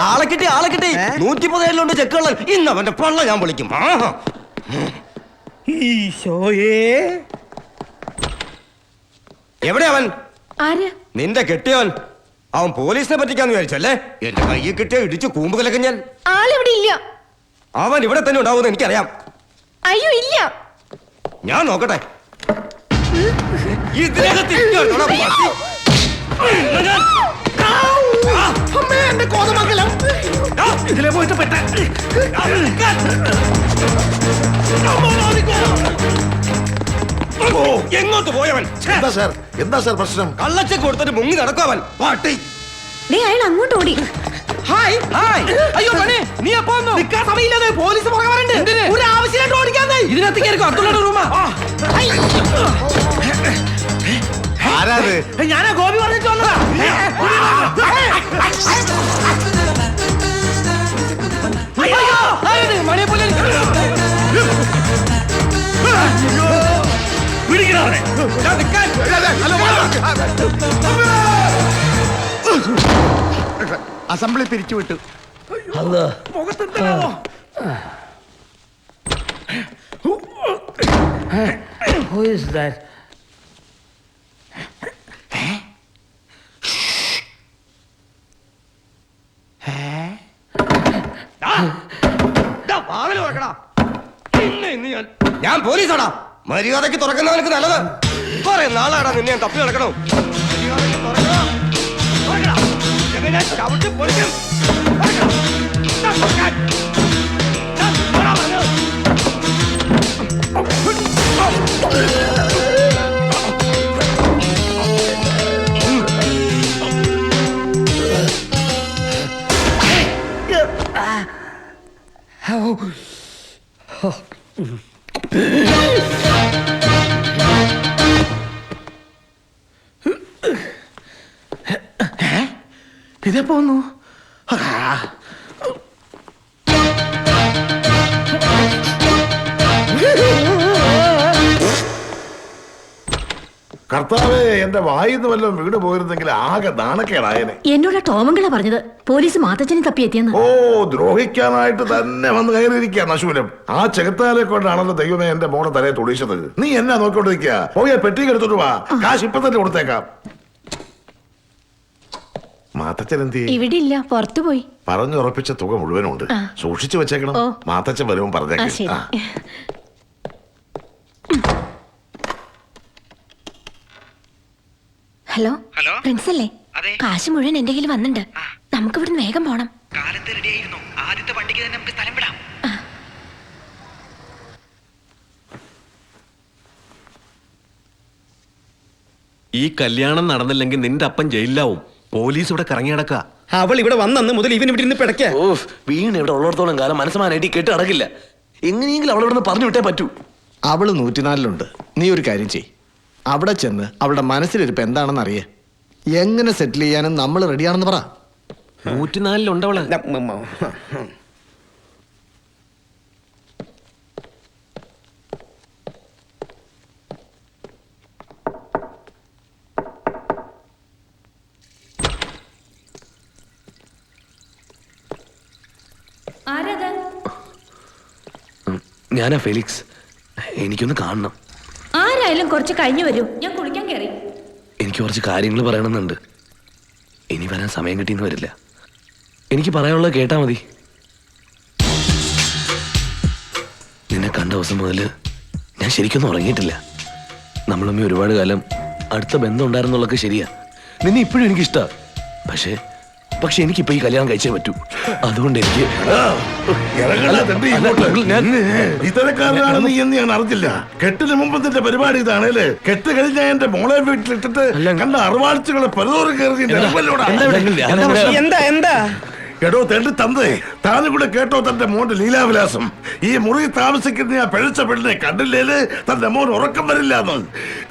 ആളെ കിട്ടി 117 ചെക്കുകൾ. ഇന്ന് അവന്റെ പള്ള ഞാൻ വിളിക്കും. എവിടെ അവൻ? നിന്റെ കെട്ടിയവൻ. അവൻ പോലീസിനെ പറ്റിക്കാന്ന് വിചാരിച്ചല്ലേ? എന്റെ കയ്യിൽ കിട്ടിയ ഇടിച്ച് കൂമ്പ് കലക്ക ഞാൻ. ആളിവിടെ ഇല്ല. അവൻ ഇവിടെ തന്നെ ഉണ്ടാവുമെന്ന് എനിക്കറിയാം. അയ്യോ ഇല്ല. ഞാൻ നോക്കട്ടെ. ഇതിലെ പോയിട്ട് പെട്ട എങ്ങോട്ട് പോയവൻ? എന്താ സാർ പ്രശ്നം? കള്ളച്ചക്ക് കൊടുത്തിട്ട് മുങ്ങി നടക്കുവൻ. പാട്ടി അയാൾ അങ്ങോട്ട് ഓടി. Hi hi. അയ്യോ പണി നീ എപ്പോ വന്നു? നിൽക്കാൻ സമയമില്ലാതെ പോലീസ് പുറകെ വരണ്ട്. ഒരു ആവശ്യമായിട്ട് ഓടിക്കാന്നേ. ഇതിനകത്ത് കയറിക്കോ. അബ്ദുള്ളയുടെ റൂമാ. ആരാത്? ഞാനാ ഗോപി പറഞ്ഞിട്ട് വന്നതാ. മണിയെ പോലെ അസംബ്ലി പിരിച്ചുവിട്ടു. Who is that? ഞാൻ പോലീസാടാ. മര്യാദക്ക് തുറക്കുന്നവനക്ക് നല്ലത്. കുറെ നാളാടാ നിന്നെ ഞാൻ തപ്പി നടക്കണോ. ഇതെപ്പോ വന്നു? കർത്താവേ, എന്റെ വായിന്ന് വല്ലതും വീട് പോയിരുന്നെങ്കിൽ ആകെ നാണക്കേടായനെ. എന്നോട് ടോമങ്കള പറഞ്ഞത് പോലീസ് മാത്തച്ഛനെ തപ്പിയെത്തിയെന്ന്. ഓ, ദ്രോഹിക്കാനായിട്ട് തന്നെ വന്ന് കയറിയിരിക്കുക നശൂലം. ആ ചെകുത്താലെ കൊണ്ടാണല്ലോ ദൈവമേ എന്റെ മോനെ തലയെ തുടിച്ചത്. നീ എന്നാ നോക്കിക്കൊണ്ടിരിക്കുക? പോയ പെട്ടി എടുത്തോട്ട് വാ. കാശ് ഇപ്പൊ തന്നെ കൊടുത്തേക്കാം. മാത്തച്ഛൻ എന്ത് ചെയ്യും? ഇവിടെ ഇല്ല, പുറത്തു പോയി. പറഞ്ഞുറപ്പിച്ച തുക മുഴുവനുണ്ട്. സൂക്ഷിച്ചു വെച്ചേക്കണം. മാത്തച്ഛൻ വരുമ്പോൾ പറഞ്ഞേക്കാം. ഹലോ പ്രിൻസ് അല്ലേ? കാശ് മുഴുവൻ എന്റെ കയ്യിൽ വന്നിട്ടുണ്ട്. നമുക്ക് ഇവിടുന്ന് വേഗം പോണം. കാലത്ത് റെഡി ആയിരുന്നു. ആദ്യത്തെ വണ്ടിക്ക് തന്നെ നമുക്ക് സ്ഥലം വിടാം. ഈ കല്യാണം നടന്നില്ലെങ്കിൽ നിന്റെ അപ്പൻ ജയിലിലാവും. പോലീസ് ഇവിടെ കറങ്ങി നടക്കുക. അവൾ ഇവിടെ വന്നു മുതൽ ഇവൻ ഇവിടെ ഇരുന്ന് പിടയ്ക്ക. വീണ് ഇവിടെ ഉള്ളിടത്തോളം കാലം മനസ്സമാനായിട്ട് കേട്ട് നടക്കില്ല. എങ്ങനെയെങ്കിലും അവളെ ഇവിടെ പറഞ്ഞു വിട്ടേ പറ്റൂ. അവള് 104 നീ ഒരു കാര്യം ചെയ്. അവിടെ ചെന്ന് അവളുടെ മനസ്സിലിരിപ്പ് എന്താണെന്ന് അറിയേ. എങ്ങനെ സെറ്റിൽ ചെയ്യാനും നമ്മൾ റെഡിയാണെന്ന് പറ. 104 അവള്. ഞാനാ ഫെലിക്സ്. എനിക്കൊന്ന് കാണണം. ആരായാലും കുറച്ച് കഴിഞ്ഞു വരൂ. ഞാൻ കുളിക്കാൻ കയറി. എനിക്ക് കുറച്ച് കാര്യങ്ങൾ പറയണമെന്നുണ്ട്. ഇനി വരാൻ സമയം കിട്ടിയെന്ന് വരില്ല. എനിക്ക് പറയാനുള്ളത് കേട്ടാ മതി. നിന്നെ കണ്ട ദിവസം മുതൽ ഞാൻ ശരിക്കൊന്നും ഉറങ്ങിയിട്ടില്ല. നമ്മളമ്മ ഒരുപാട് കാലം അടുത്ത ബന്ധം ഉണ്ടായിരുന്നുള്ളതൊക്കെ ശരിയാ. നിന്നെ ഇപ്പോഴും എനിക്കിഷ്ടമാണ്. പക്ഷെ എനിക്കിപ്പോ ഈ കല്യാണം കഴിച്ചേ പറ്റൂ. അതുകൊണ്ട് എനിക്ക് ഇത്തരക്കാരനാണെന്ന് എന്ന് ഞാൻ അറിഞ്ഞില്ല. കെട്ടിന് മുമ്പത്തിന്റെ പരിപാടി ഇതാണല്ലേ? കെട്ട് കഴിഞ്ഞ എന്റെ മോളെ വീട്ടിലിട്ടിട്ട് കണ്ട അറുവാഴ്ചകളെ പലതോറും കയറി. എന്താ എടോ തെണ്ടി തന്നേ, താനും കൂടെ കേട്ടോ തന്റെ മോന്റെ ലീലാവിലാസം. ഈ മുറി താമസിക്കുന്ന ആ പിഴച്ച പെണ്ണിനെ കണ്ടില്ലേല് തന്റെ മോൻ ഉറക്കം വരില്ലാന്ന്.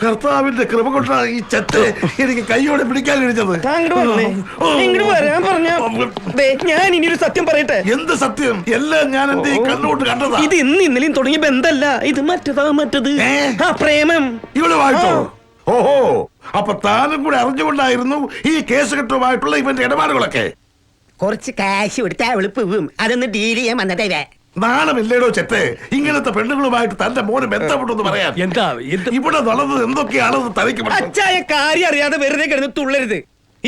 കർത്താവിന്റെ കൃപ കൊണ്ടാണ് ഈ ചെത്ത് എനിക്ക് കൈയോടെ പിടിക്കാൻ കഴിഞ്ഞത്. ഞാൻ ഇനിയൊരു സത്യം പറയട്ടെ. എന്ത് സത്യം? എല്ലാം ഞാൻ എന്റെ കണ്ണുകൊണ്ട് കണ്ടതാ. ഇത് ഇന്ന് ഇന്നലെയും തുടങ്ങിയ ബന്ധമല്ല. ഇത് മറ്റത് പ്രേമം. ഇവള് വായിച്ചോ? ഓഹോ, അപ്പൊ താനും കൂടെ അറിഞ്ഞുകൊണ്ടായിരുന്നു ഈ കേസ് കെട്ടുമായിട്ടുള്ള ഇവന്റെ ഇടപാടുകളൊക്കെ. കുറച്ച് കാശ് കൊടുത്ത് അവള് പോവും. അതൊന്ന് ഡീൽ ചെയ്യാൻ വന്നതേ. നാണമില്ലേടോ ചെത്തെ ഇങ്ങനത്തെ പെണ്ണുങ്ങളുമായിട്ട് തന്റെ മോന് ബന്ധപ്പെട്ടെന്ന് പറയാൻ? എന്താ ഇവിടെ നടന്നത് എന്തൊക്കെയാണെന്ന് തനിക്ക് മനസ്സിലായി. അച്ചായ കാര്യം അറിയാതെ വെറുതെ കിടന്ന് തുള്ളരുത്.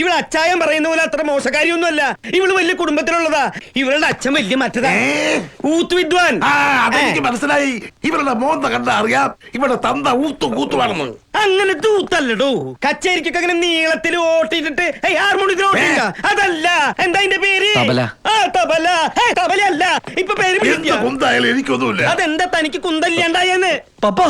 ഇവള് അച്ചായം പറയുന്ന പോലെ അത്ര മോശക്കാരിയൊന്നുമല്ല. ഇവള് വലിയ കുടുംബത്തിലുള്ളതാ. ഇവളുടെ അച്ഛൻ വലിയ മറ്റതാ, ഊത്ത് വിദ്വാൻ. അതെനിക്ക് മനസ്സിലായി. ഇവരുടെ മോന്ത കണ്ട അറിയാം ഇവിടെ തന്ത ഊത്തുവാണെന്ന്. അങ്ങനത്തെ ഊത്തല്ലടോ. കച്ചേരിക്കൊക്കെ അങ്ങനെ നീളത്തിൽ ഓട്ടിട്ടിട്ട് ഹാർമോണിയത്തിൽ ഓട്ടില്ല. അതല്ല. എന്താ അതിന്റെ പേര്? തബല. ആ തബല. തബലയല്ല, ഇപ്പൊ പേര് എന്ത് കുന്തായാലും എനിക്കൊന്നുമില്ല. അതെന്താ തനിക്ക് കുന്തല്ലാണ്ടായെന്ന്? പപ്പ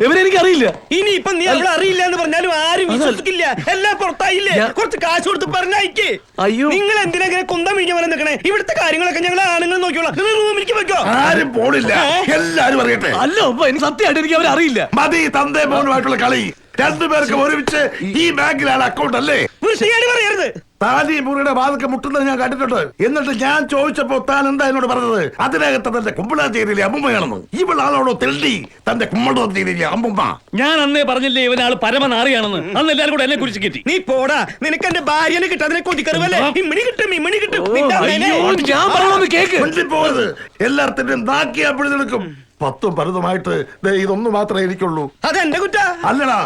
ഇവരെനിക്ക് അറിയില്ല. ഇനി ഇപ്പൊ നീ അവളെ അറിയില്ല എന്ന് പറഞ്ഞാലും ആരും വിശ്വസിക്കില്ല. എല്ലാം പുറത്തായില്ലേ? കുറച്ച് കാശ് കൊടുത്ത് പറഞ്ഞയക്ക്. അയ്യോ. നിങ്ങൾ എന്തിനാ ഇങ്ങനെ കുന്തം വിഴിഞ്ഞ പോലെ നിൽക്കണേ? ഇവിടുത്തെ കാര്യങ്ങളൊക്കെ ഞങ്ങൾ ആണുങ്ങൾ നോക്കിയോളാം. നിങ്ങൾ റൂമിലേക്ക് വെക്കോ. ആരും പോണില്ല, എല്ലാരും അറിയട്ടെ. അല്ല പപ്പ എനിക്ക് സത്യമായിട്ട് എനിക്ക് അവരറിയില്ല. മതി തന്തേ മോനുമായിട്ടുള്ള കളി. രണ്ടുപേർക്ക് ഒരുമിച്ച് ഈ ബാങ്കിലാണ് അക്കൗണ്ട് അല്ലേ? വൃത്തികേട് പറയരുത്. താൻ ഈ മുറിയുടെ വാതൊക്കെ മുട്ടുന്നത് ഞാൻ കണ്ടിട്ടുണ്ട്. എന്നിട്ട് ഞാൻ ചോദിച്ചപ്പോ താൻ എന്താ എന്നോട് പറഞ്ഞത്? അതിനകത്ത് തന്റെ കുമ്പളാഞ്ചേരിയിലെ അമ്മുമ്മയാണെന്ന്. ഇവളാണോടോ തെണ്ടി തന്റെ കുമ്പളാഞ്ചേരിയിലെ അമ്മുമ്മ? ഞാൻ അന്നേ പറഞ്ഞില്ലേ ഇവനാള് പരമനാറിയാണെന്ന്. അന്ന് എല്ലാരും കൂടെ എന്നെ കുറിച്ച് കിട്ടി. നീ പോടാ. നിനക്ക് എന്റെ ഭാര്യനെ കിട്ടാതിനെ കൊതിക്കറുവല്ലേ? ഇമ്മണി കിട്ടും, ഇമ്മണി കിട്ടും. നിന്റെ അമ്മേനെ. ഞാൻ പറയണമെന്ന് കേക്ക്. പോകരുത്. എല്ലാത്തിനും നാക്കിയാ പിടിച്ചെടുക്കും. 10ഉം 12ഉമായിട്ട് ഇതൊന്നു മാത്രമേ എനിക്കുള്ളൂ. അതെന്റെ കുറ്റ. അല്ലടാ,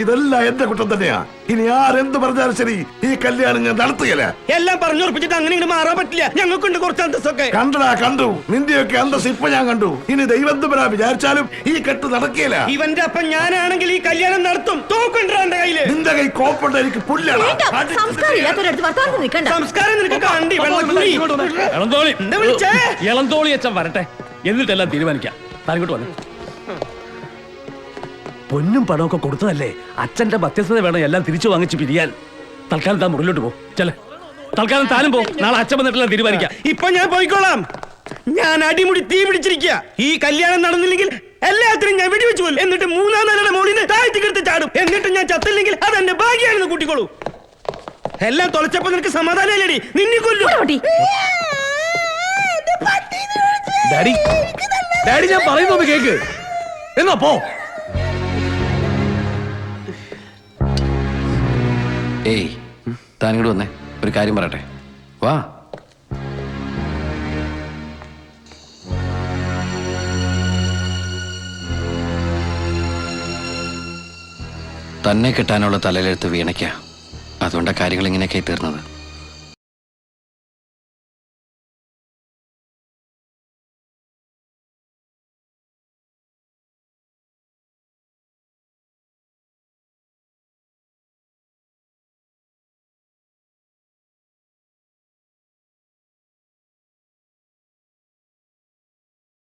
ഇതെല്ലാം എന്റെ കുറ്റം തന്നെയാ. ഇനി ആരെന്ത് പറഞ്ഞാലും ശരി ഈ കല്യാണം ഞാൻ നടത്തുകയില്ല. എല്ലാം പറഞ്ഞുറപ്പിച്ചിട്ട് അങ്ങനെ ഇങ്ങനെ മാറാൻ പറ്റില്ല. ഞങ്ങൾക്കുണ്ട് കുറച്ച് അന്തസ്സൊക്കെ. കണ്ടടാ, കണ്ടു. നിന്റെയൊക്കെ അന്തസ് ഇപ്പൊ ഞാൻ കണ്ടു. ഇനി ദൈവം തമ്പുരാൻ വിചാരിച്ചാലും ഈ കെട്ട് നടക്കുകയില്ല. ഇവന്റെ അപ്പം ഞാനാണെങ്കിൽ ഈ കല്യാണം നടത്തും. തോക്കുണ്ടോ എന്റെ കയ്യില്? നിന്റെ കൈ കോപ്പുണ്ട്, എനിക്ക് പുല്ലാണ്. സംസ്കാരം നിനക്ക് കണ്ടി വെള്ളക്കുഴി. ഇളന്തോളി എന്താ വിളിച്ചേ? ഇളന്തോളി അച്ഛൻ വരട്ടെ, എന്നിട്ടെല്ലാം തീരുമാനിക്കാം. താനിങ്ങോട്ട് വന്നു. പൊന്നും പണമൊക്കെ കൊടുത്തതല്ലേ, അച്ഛന്റെ മധ്യസ്ഥത വേണം എല്ലാം തിരിച്ചു വാങ്ങിച്ച് പിരിയാൻ. തൽക്കാലം താൻ മുറിലോട്ട് പോ. ചെല തൽക്കാലം താനും പോ. നാളെ അച്ഛൻ വന്നിട്ടെല്ലാം തീരുമാനിക്കാം. ഇപ്പൊ ഞാൻ പോയിക്കോളാം. ഞാൻ അടിമുടി തീ പിടിച്ചിരിക്കുക. ഈ കല്യാണം നടന്നില്ലെങ്കിൽ എല്ലാത്തിനും ഞാൻ വെടിവെച്ചു പോലും. എന്നിട്ട് 3-ാം നിലയുടെ മോളിന് താഴ്ത്തിക്കെടുത്ത് ചാടും. എന്നിട്ട് ഞാൻ ചത്തില്ലെങ്കിൽ അതെന്റെ ഭാഗ്യാണെന്ന് കൂട്ടിക്കോളൂ. എല്ലാം തൊലച്ചപ്പോ നിനക്ക് സമാധാനമല്ലേടി? നിന്നെ കൊല്ലു. ഡാഡി ഡാഡി ഞാൻ പറയുന്നത് കേക്ക്. എന്നാ പോ. ഏയ് താനിങ്ങോട് വന്നേ, ഒരു കാര്യം പറയട്ടെ. വാ. തന്നെ കിട്ടാനുള്ള തലയിലെടുത്ത് വീണയ്ക്ക. അതുകൊണ്ടാണ് കാര്യങ്ങൾ ഇങ്ങനെയൊക്കെ തീർന്നത്.